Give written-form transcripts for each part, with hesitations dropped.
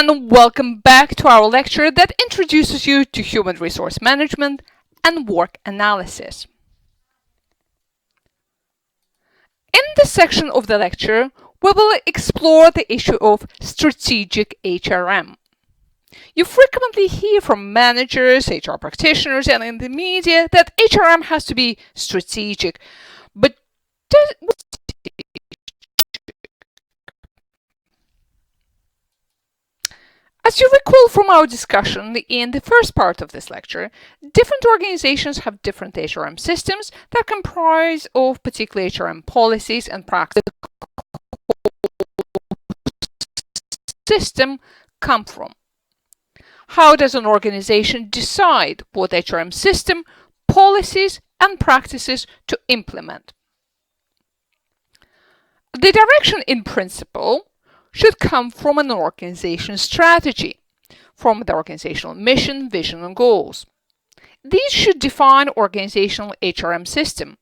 and welcome back to our lecture that introduces you to human resource management and work analysis. In this section of the lecture, we will explore the issue of strategic HRM. You frequently hear from managers, HR practitioners, and in the media that HRM has to be strategic. But as you recall from our discussion in the first part of this lecture, different organizations have different HRM systems that comprise of particular HRM policies and practices system come from. How does an organization decide what HRM system, policies, and practices to implement? The direction in principle should come from an organization's strategy, from the organizational mission, vision, and goals. These should define organizational HRM system.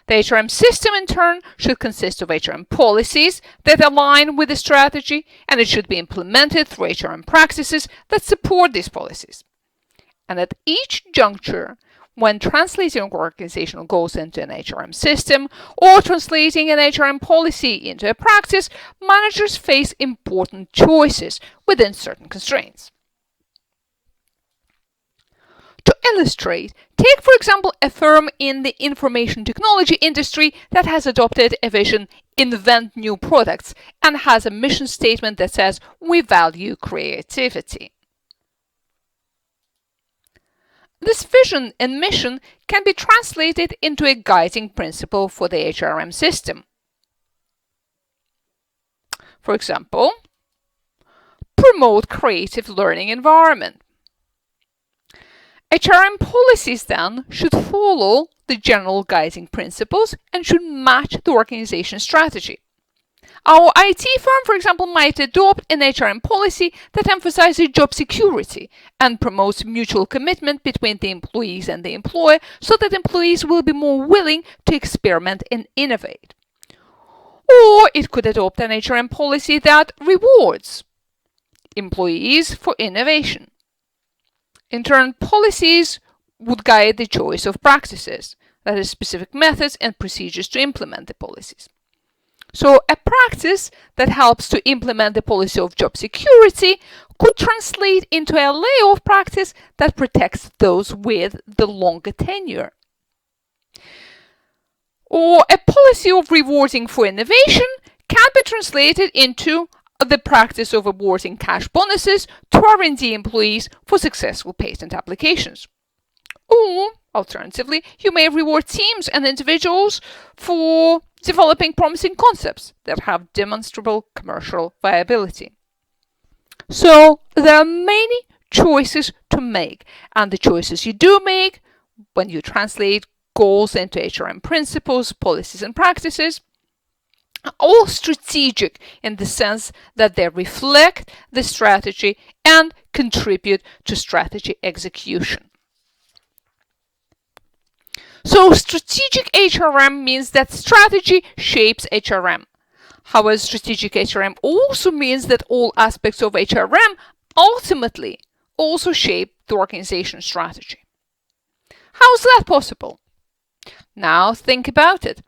The HRM system, in turn, should consist of HRM policies that align with the strategy, and it should be implemented through HRM practices that support these policies. And at each juncture, when translating organizational goals into an HRM system or translating an HRM policy into a practice, managers face important choices within certain constraints. To illustrate, take for example a firm in the information technology industry that has adopted a vision, invent new products, and has a mission statement that says, "We value creativity." This vision and mission can be translated into a guiding principle for the HRM system. For example, promote creative learning environment. HRM policies then should follow the general guiding principles and should match the organization's strategy. Our IT firm, for example, might adopt an HRM policy that emphasizes job security and promotes mutual commitment between the employees and the employer so that employees will be more willing to experiment and innovate. Or it could adopt an HRM policy that rewards employees for innovation. In turn, policies would guide the choice of practices, that is, specific methods and procedures to implement the policies. So a practice that helps to implement the policy of job security could translate into a layoff practice that protects those with the longer tenure. Or a policy of rewarding for innovation can be translated into the practice of awarding cash bonuses to R&D employees for successful patent applications. Or, alternatively, you may reward teams and individuals for developing promising concepts that have demonstrable commercial viability. So, there are many choices to make, and the choices you do make when you translate goals into HRM principles, policies, and practices are all strategic in the sense that they reflect the strategy and contribute to strategy execution. So strategic HRM means that strategy shapes HRM. However, strategic HRM also means that all aspects of HRM ultimately also shape the organization's strategy. How is that possible? Now think about it.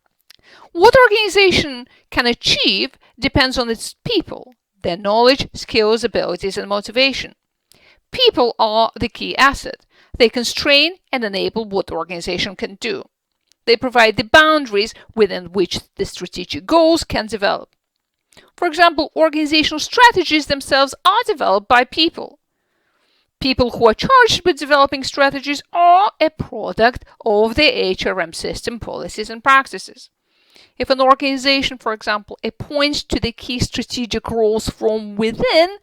What organization can achieve depends on its people, their knowledge, skills, abilities, and motivation. People are the key asset. They constrain and enable what the organization can do. They provide the boundaries within which the strategic goals can develop. For example, organizational strategies themselves are developed by people. People who are charged with developing strategies are a product of the HRM system, policies, and practices. If an organization, for example, appoints to the key strategic roles from within,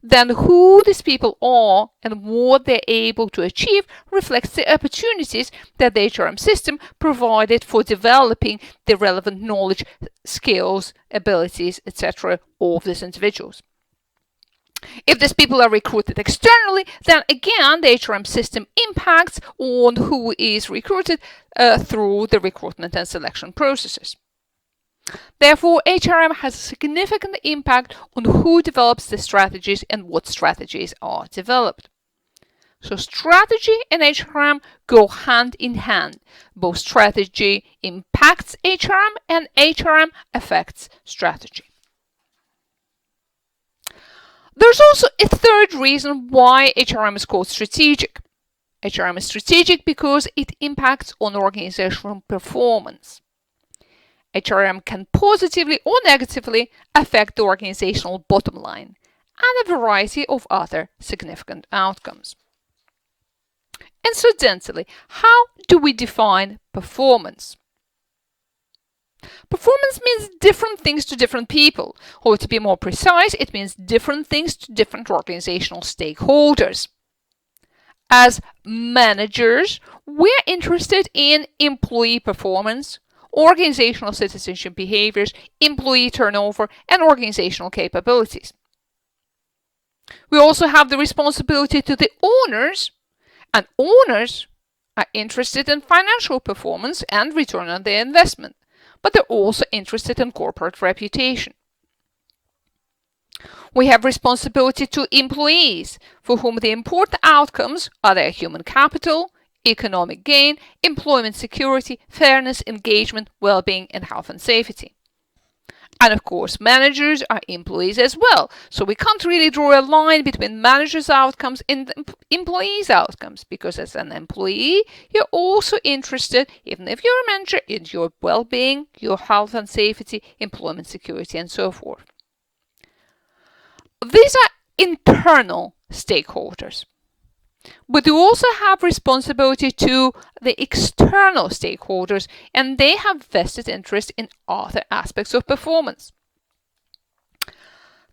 then who these people are and what they're able to achieve reflects the opportunities that the HRM system provided for developing the relevant knowledge, skills, abilities, etc. of these individuals. If these people are recruited externally, then again the HRM system impacts on who is recruited through the recruitment and selection processes. Therefore, HRM has a significant impact on who develops the strategies and what strategies are developed. So strategy and HRM go hand in hand. Both strategy impacts HRM and HRM affects strategy. There's also a third reason why HRM is called strategic. HRM is strategic because it impacts on organizational performance. HRM can positively or negatively affect the organizational bottom line and a variety of other significant outcomes. Incidentally, how do we define performance? Performance means different things to different people, or to be more precise, it means different things to different organizational stakeholders. As managers, we're interested in employee performance, organizational citizenship behaviors, employee turnover, and organizational capabilities. We also have the responsibility to the owners, and owners are interested in financial performance and return on their investment, but they're also interested in corporate reputation. We have responsibility to employees, for whom the important outcomes are their human capital, economic gain, employment security, fairness, engagement, well-being, and health and safety. And of course, managers are employees as well, so we can't really draw a line between managers' outcomes and employees' outcomes, because as an employee, you're also interested, even if you're a manager, in your well-being, your health and safety, employment security, and so forth. These are internal stakeholders. But you also have responsibility to the external stakeholders, and they have vested interest in other aspects of performance.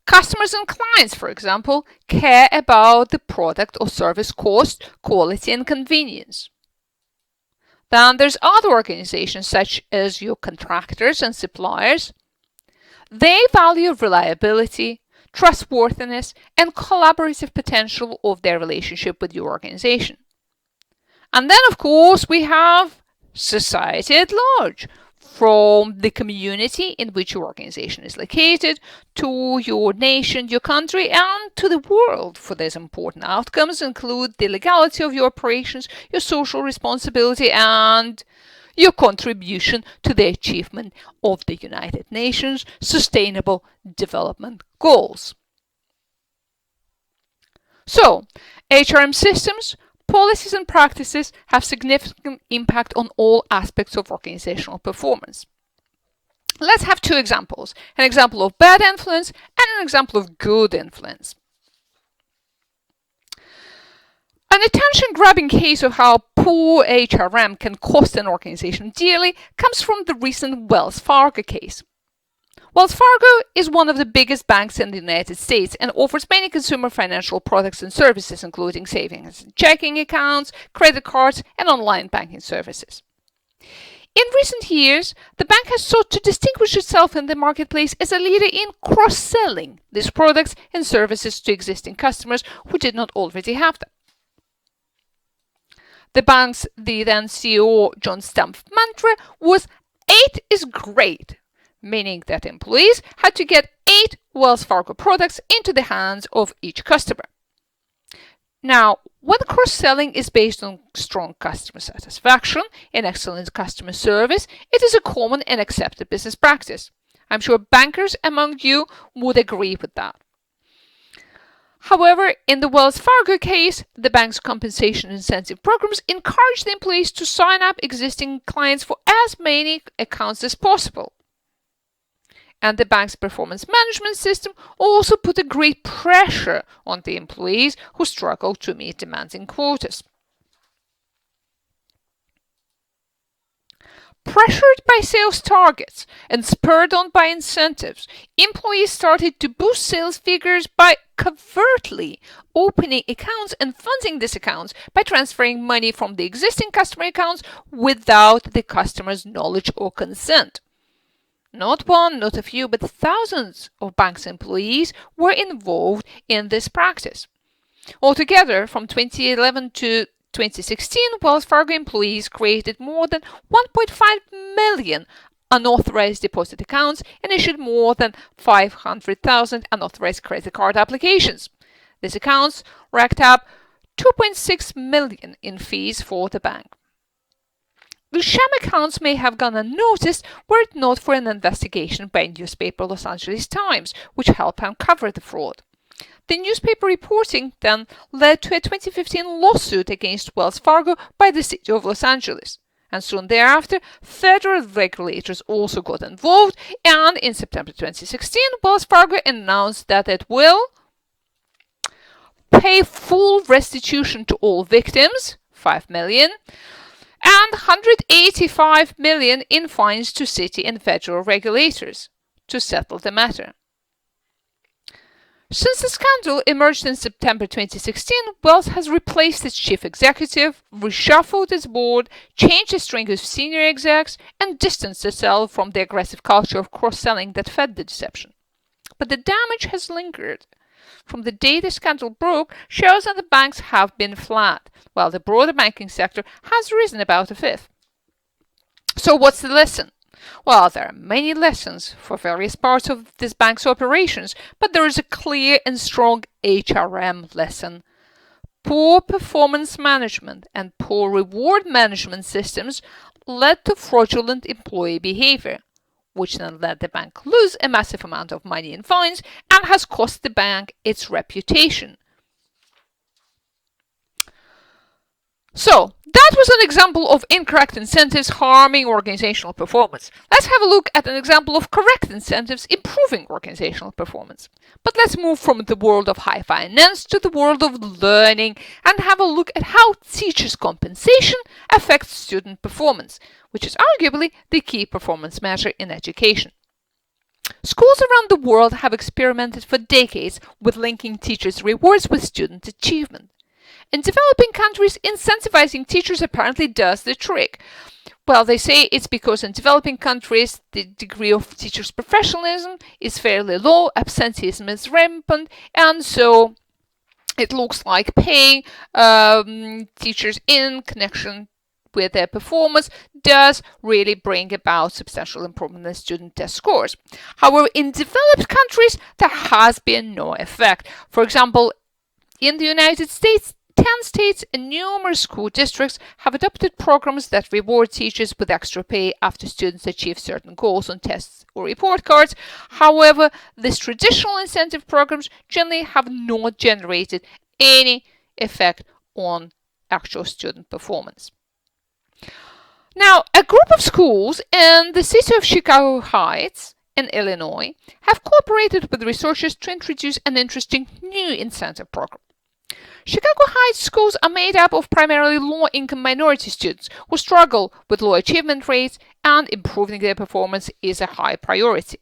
Customers and clients, for example, care about the product or service cost, quality, and convenience. Then there's other organizations such as your contractors and suppliers. They value reliability, trustworthiness, and collaborative potential of their relationship with your organization. And then, of course, we have society at large, from the community in which your organization is located, to your nation, your country, and to the world. For these important outcomes include the legality of your operations, your social responsibility, and your contribution to the achievement of the United Nations Sustainable Development Goals. So, HRM systems, policies, and practices have significant impact on all aspects of organizational performance. Let's have two examples, an example of bad influence and an example of good influence. An attention-grabbing case of how poor HRM can cost an organization dearly comes from the recent Wells Fargo case. Wells Fargo is one of the biggest banks in the United States and offers many consumer financial products and services, including savings and checking accounts, credit cards, and online banking services. In recent years, the bank has sought to distinguish itself in the marketplace as a leader in cross-selling these products and services to existing customers who did not already have them. The bank's then CEO John Stumpf mantra was 8 is great, meaning that employees had to get 8 Wells Fargo products into the hands of each customer. Now, when cross-selling is based on strong customer satisfaction and excellent customer service, it is a common and accepted business practice. I'm sure bankers among you would agree with that. However, in the Wells Fargo case, the bank's compensation incentive programs encouraged the employees to sign up existing clients for as many accounts as possible. And the bank's performance management system also put a great pressure on the employees who struggled to meet demanding quotas. Pressured by sales targets and spurred on by incentives, employees started to boost sales figures by covertly opening accounts and funding these accounts by transferring money from the existing customer accounts without the customer's knowledge or consent. Not one, not a few, but thousands of bank's employees were involved in this practice. Altogether, from 2011 to 2016, Wells Fargo employees created more than 1.5 million unauthorized deposit accounts and issued more than 500,000 unauthorized credit card applications. These accounts racked up 2.6 million in fees for the bank. The sham accounts may have gone unnoticed were it not for an investigation by newspaper Los Angeles Times, which helped uncover the fraud. The newspaper reporting then led to a 2015 lawsuit against Wells Fargo by the city of Los Angeles. And soon thereafter, federal regulators also got involved, and in September 2016, Wells Fargo announced that it will pay full restitution to all victims, $5 million, and $185 million in fines to city and federal regulators to settle the matter. Since the scandal emerged in September 2016, Wells has replaced its chief executive, reshuffled its board, changed a string of senior execs, and distanced itself from the aggressive culture of cross-selling that fed the deception. But the damage has lingered. From the day the scandal broke shows that the banks have been flat, while the broader banking sector has risen about a fifth. So what's the lesson? Well, there are many lessons for various parts of this bank's operations, but there is a clear and strong HRM lesson. Poor performance management and poor reward management systems led to fraudulent employee behavior, which then let the bank lose a massive amount of money in fines and has cost the bank its reputation. So, that was an example of incorrect incentives harming organizational performance. Let's have a look at an example of correct incentives improving organizational performance. But let's move from the world of high finance to the world of learning and have a look at how teachers' compensation affects student performance, which is arguably the key performance measure in education. Schools around the world have experimented for decades with linking teachers' rewards with student achievement. In developing countries, incentivizing teachers apparently does the trick. Well, they say it's because in developing countries, the degree of teachers' professionalism is fairly low, absenteeism is rampant, and so it looks like paying teachers in connection with their performance does really bring about substantial improvement in student test scores. However, in developed countries, there has been no effect. For example, in the United States, 10 states and numerous school districts have adopted programs that reward teachers with extra pay after students achieve certain goals on tests or report cards. However, these traditional incentive programs generally have not generated any effect on actual student performance. Now, a group of schools in the city of Chicago Heights in Illinois have cooperated with researchers to introduce an interesting new incentive program. Chicago Heights schools are made up of primarily low-income minority students who struggle with low achievement rates, and improving their performance is a high priority.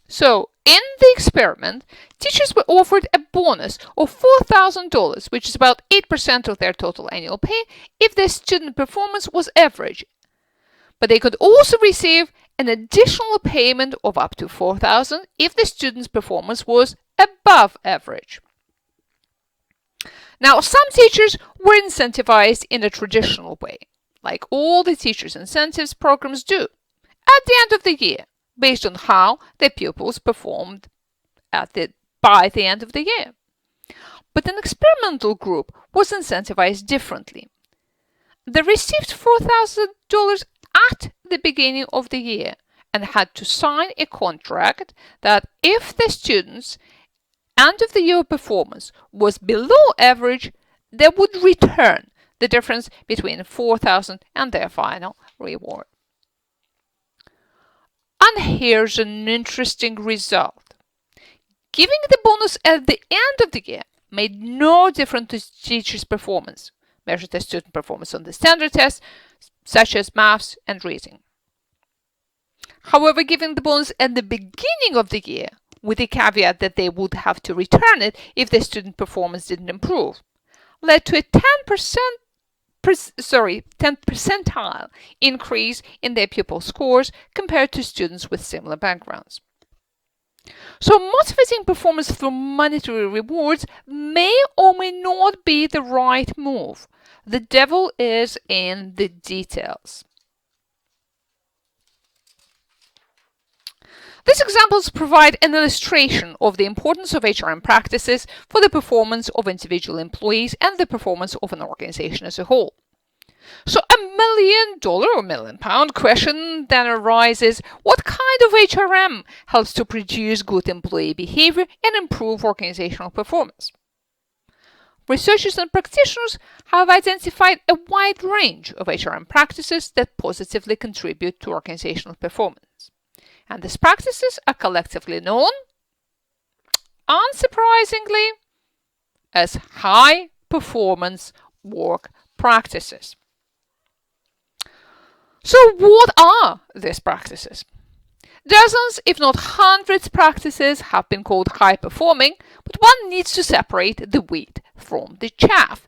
So, in the experiment, teachers were offered a bonus of $4,000, which is about 8% of their total annual pay, if their student performance was average. But they could also receive an additional payment of up to $4,000 if the student's performance was above average. Now, some teachers were incentivized in a traditional way, like all the teachers' incentives programs do, at the end of the year, based on how their pupils performed by the end of the year. But an experimental group was incentivized differently. They received $4,000 at the beginning of the year and had to sign a contract that if the students' end of the year performance was below average, they would return the difference between $4,000 and their final reward. And here's an interesting result. Giving the bonus at the end of the year made no difference to teachers' performance, measured as student performance on the standard tests, such as maths and reading. However, giving the bonus at the beginning of the year, with the caveat that they would have to return it if their student performance didn't improve, led to a 10 percentile increase in their pupil scores compared to students with similar backgrounds. So motivating performance through monetary rewards may or may not be the right move. The devil is in the details. These examples provide an illustration of the importance of HRM practices for the performance of individual employees and the performance of an organization as a whole. So $1 million or £1 million question then arises: what kind of HRM helps to produce good employee behavior and improve organizational performance? Researchers and practitioners have identified a wide range of HRM practices that positively contribute to organizational performance. And these practices are collectively known, unsurprisingly, as high-performance work practices. So what are these practices? Dozens, if not hundreds, practices have been called high-performing, but one needs to separate the wheat from the chaff.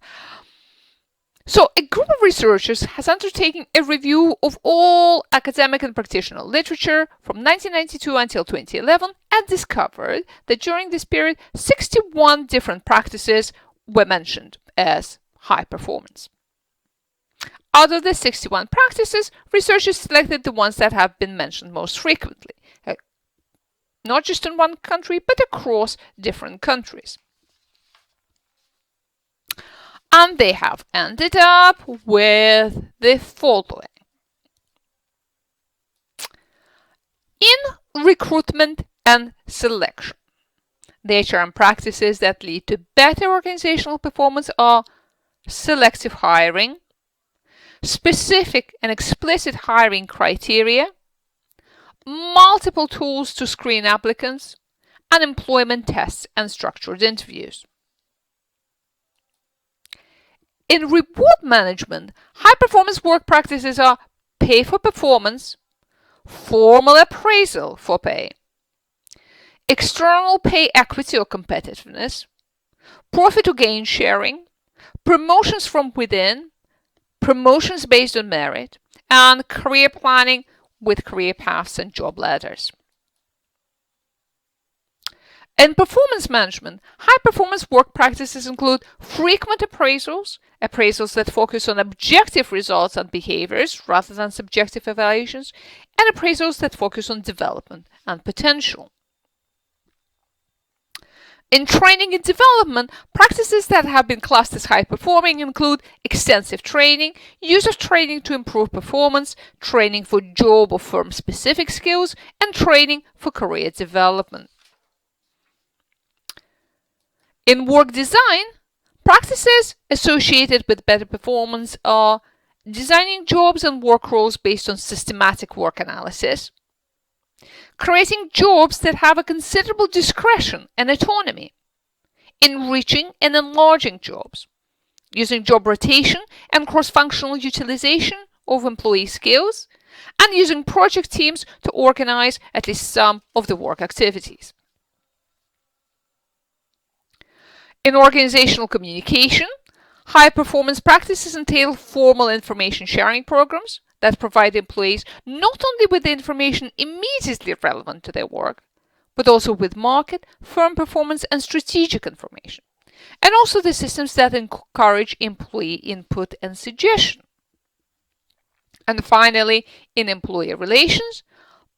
So a group of researchers has undertaken a review of all academic and practitioner literature from 1992 until 2011 and discovered that during this period, 61 different practices were mentioned as high performance. Out of the 61 practices, researchers selected the ones that have been mentioned most frequently, not just in one country, but across different countries. And they have ended up with the following. In recruitment and selection, the HRM practices that lead to better organizational performance are selective hiring, specific and explicit hiring criteria, multiple tools to screen applicants, and employment tests and structured interviews. In reward management, high-performance work practices are pay for performance, formal appraisal for pay, external pay equity or competitiveness, profit or gain sharing, promotions from within, promotions based on merit, and career planning with career paths and job ladders. In performance management, high-performance work practices include frequent appraisals, appraisals that focus on objective results and behaviors rather than subjective evaluations, and appraisals that focus on development and potential. In training and development, practices that have been classed as high-performing include extensive training, use of training to improve performance, training for job or firm-specific skills, and training for career development. In work design, practices associated with better performance are designing jobs and work roles based on systematic work analysis, creating jobs that have a considerable discretion and autonomy, enriching and enlarging jobs, using job rotation and cross-functional utilization of employee skills, and using project teams to organize at least some of the work activities. In organizational communication, high-performance practices entail formal information sharing programs that provide employees not only with the information immediately relevant to their work, but also with market, firm performance, and strategic information, and also the systems that encourage employee input and suggestion. And finally, in employee relations,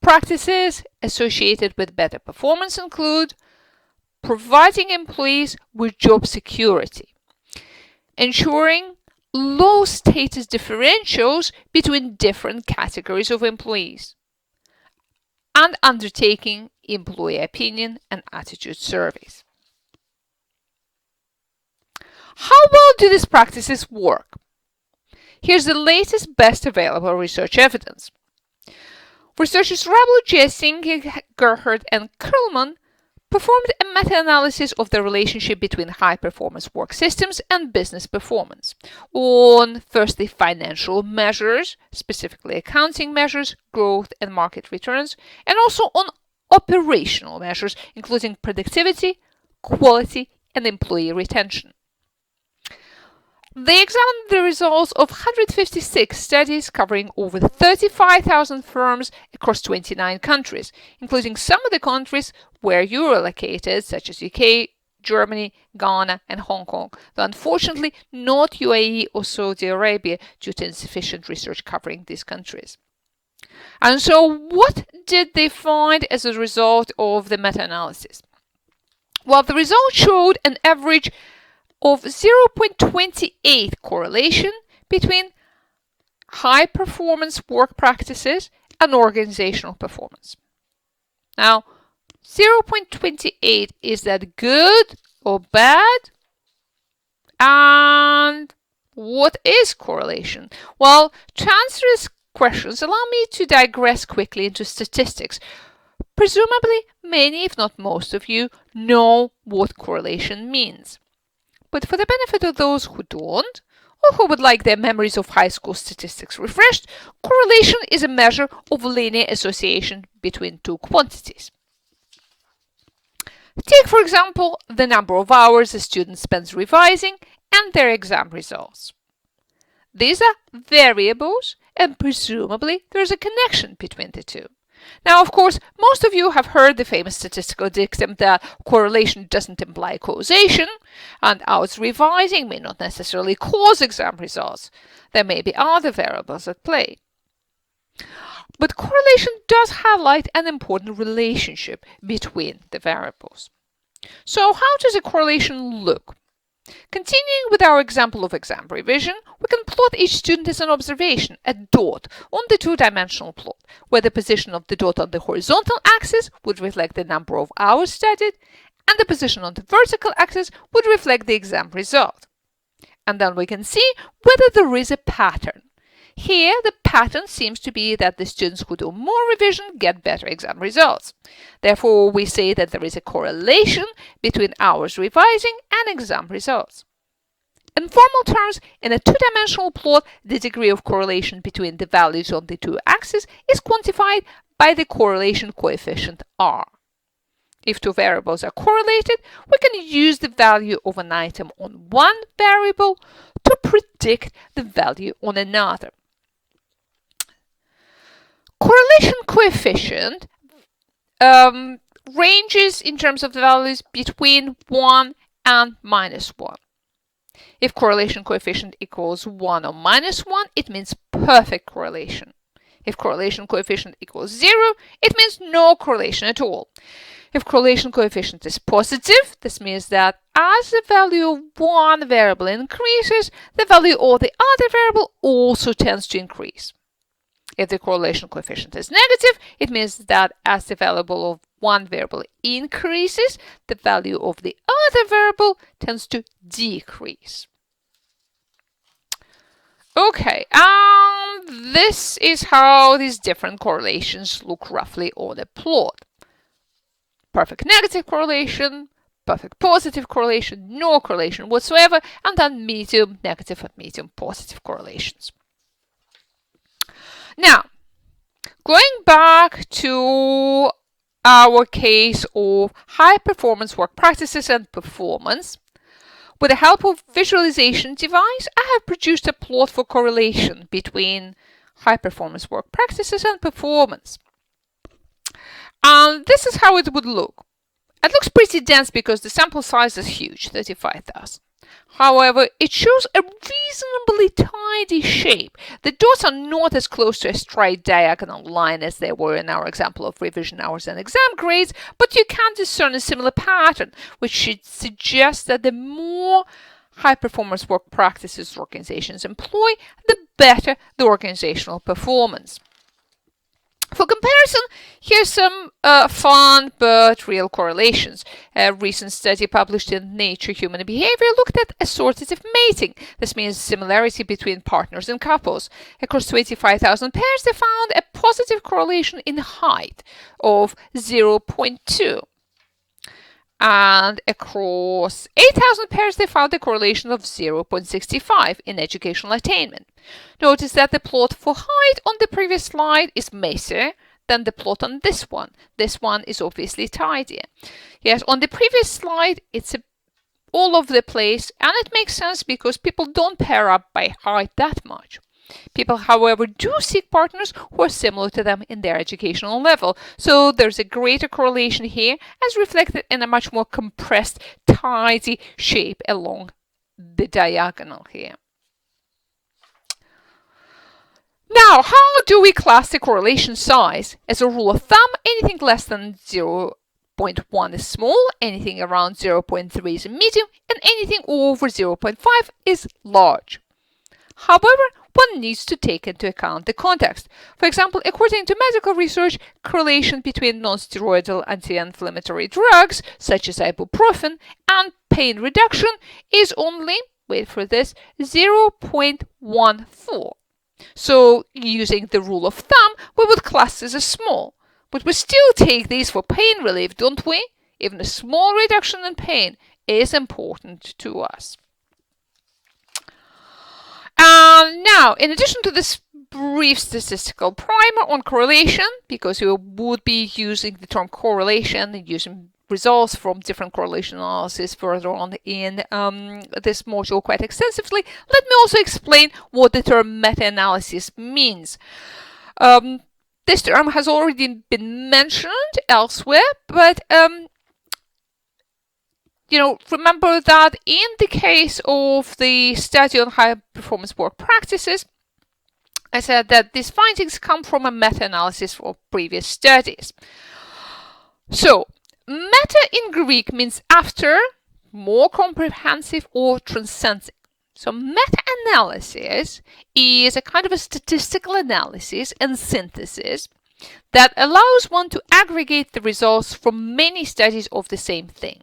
practices associated with better performance include providing employees with job security, ensuring low status differentials between different categories of employees, and undertaking employee opinion and attitude surveys. How well do these practices work? Here's the latest best available research evidence. Researchers Rablo, Jessing, Gerhardt, and Kurlman performed a meta-analysis of the relationship between high-performance work systems and business performance on, firstly, financial measures, specifically accounting measures, growth and market returns, and also on operational measures, including productivity, quality, and employee retention. They examined the results of 156 studies covering over 35,000 firms across 29 countries, including some of the countries where you are located, such as UK, Germany, Ghana, and Hong Kong, though unfortunately not UAE or Saudi Arabia due to insufficient research covering these countries. And so what did they find as a result of the meta-analysis? Well, the result showed an average of 0.28 correlation between high-performance work practices and organizational performance. Now, 0.28, is that good or bad? And what is correlation? Well, to answer these questions, allow me to digress quickly into statistics. Presumably, many, if not most of you, know what correlation means. But for the benefit of those who don't, or who would like their memories of high school statistics refreshed, correlation is a measure of linear association between two quantities. Take, for example, the number of hours a student spends revising and their exam results. These are variables, and presumably there's a connection between the two. Now, of course, most of you have heard the famous statistical dictum that correlation doesn't imply causation, and hours revising may not necessarily cause exam results. There may be other variables at play. But correlation does highlight an important relationship between the variables. So how does a correlation look? Continuing with our example of exam revision, we can plot each student as an observation, a dot, on the two-dimensional plot, where the position of the dot on the horizontal axis would reflect the number of hours studied, and the position on the vertical axis would reflect the exam result. And then we can see whether there is a pattern. Here, the pattern seems to be that the students who do more revision get better exam results. Therefore, we say that there is a correlation between hours revising and exam results. In formal terms, in a two-dimensional plot, the degree of correlation between the values on the two axes is quantified by the correlation coefficient R. If two variables are correlated, we can use the value of an item on one variable to predict the value on another. Correlation coefficient ranges in terms of the values between 1 and -1. If correlation coefficient equals 1 or -1, it means perfect correlation. If correlation coefficient equals 0, it means no correlation at all. If correlation coefficient is positive, this means that as the value of one variable increases, the value of the other variable also tends to increase. If the correlation coefficient is negative, it means that as the value of one variable increases, the value of the other variable tends to decrease. Okay, this is how these different correlations look roughly on a plot. Perfect negative correlation, perfect positive correlation, no correlation whatsoever, and then medium negative and medium positive correlations. Now, going back to our case of high-performance work practices and performance, with the help of visualization device, I have produced a plot for correlation between high-performance work practices and performance. And this is how it would look. It looks pretty dense because the sample size is huge, 35,000. However, it shows a reasonably tidy shape. The dots are not as close to a straight diagonal line as they were in our example of revision hours and exam grades, but you can discern a similar pattern, which should suggest that the more high-performance work practices organizations employ, the better the organizational performance. For comparison, here's some fun but real correlations. A recent study published in Nature Human Behavior looked at assortative mating. This means similarity between partners and couples. Across 25,000 pairs, they found a positive correlation in height of 0.2. And across 8,000 pairs, they found a correlation of 0.65 in educational attainment. Notice that the plot for height on the previous slide is messier than the plot on this one. This one is obviously tidier. Yes, on the previous slide, it's all over the place, and it makes sense because people don't pair up by height that much. People, however, do seek partners who are similar to them in their educational level. So there's a greater correlation here as reflected in a much more compressed, tidy shape along the diagonal here. Now, how do we class the correlation size? As a rule of thumb, anything less than 0.1 is small, anything around 0.3 is medium, and anything over 0.5 is large. However, one needs to take into account the context. For example, according to medical research, correlation between non-steroidal anti-inflammatory drugs, such as ibuprofen, and pain reduction is only, wait for this, 0.14. So, using the rule of thumb, we would class this as small. But we still take these for pain relief, don't we? Even a small reduction in pain is important to us. Now, in addition to this brief statistical primer on correlation, because we would be using the term correlation and using results from different correlation analysis further on in this module quite extensively, let me also explain what the term meta-analysis means. This term has already been mentioned elsewhere, but remember that in the case of the study on high-performance work practices, I said that these findings come from a meta-analysis of previous studies. So, meta in Greek means after, more comprehensive, or transcending. So, meta-analysis is a kind of a statistical analysis and synthesis that allows one to aggregate the results from many studies of the same thing.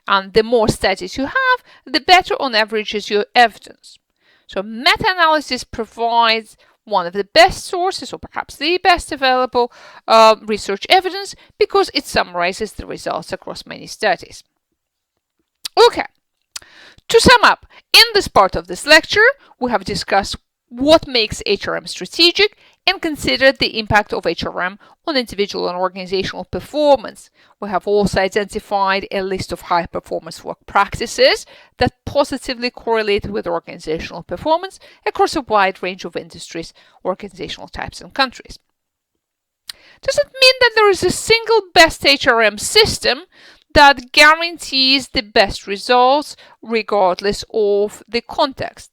And the more studies you have, the better on average is your evidence. So meta-analysis provides one of the best sources, or perhaps the best available research evidence, because it summarizes the results across many studies. Okay, to sum up, in this part of this lecture, we have discussed what makes HRM strategic and considered the impact of HRM on individual and organizational performance. We have also identified a list of high-performance work practices that positively correlate with organizational performance across a wide range of industries, organizational types, and countries. Does it mean that there is a single best HRM system that guarantees the best results regardless of the context?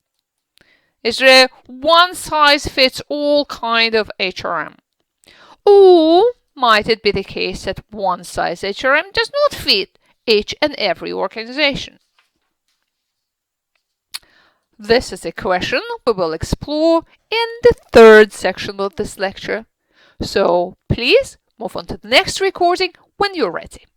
Is there a one-size-fits-all kind of HRM? Or might it be the case that one-size HRM does not fit each and every organization? This is a question we will explore in the third section of this lecture. So please move on to the next recording when you're ready.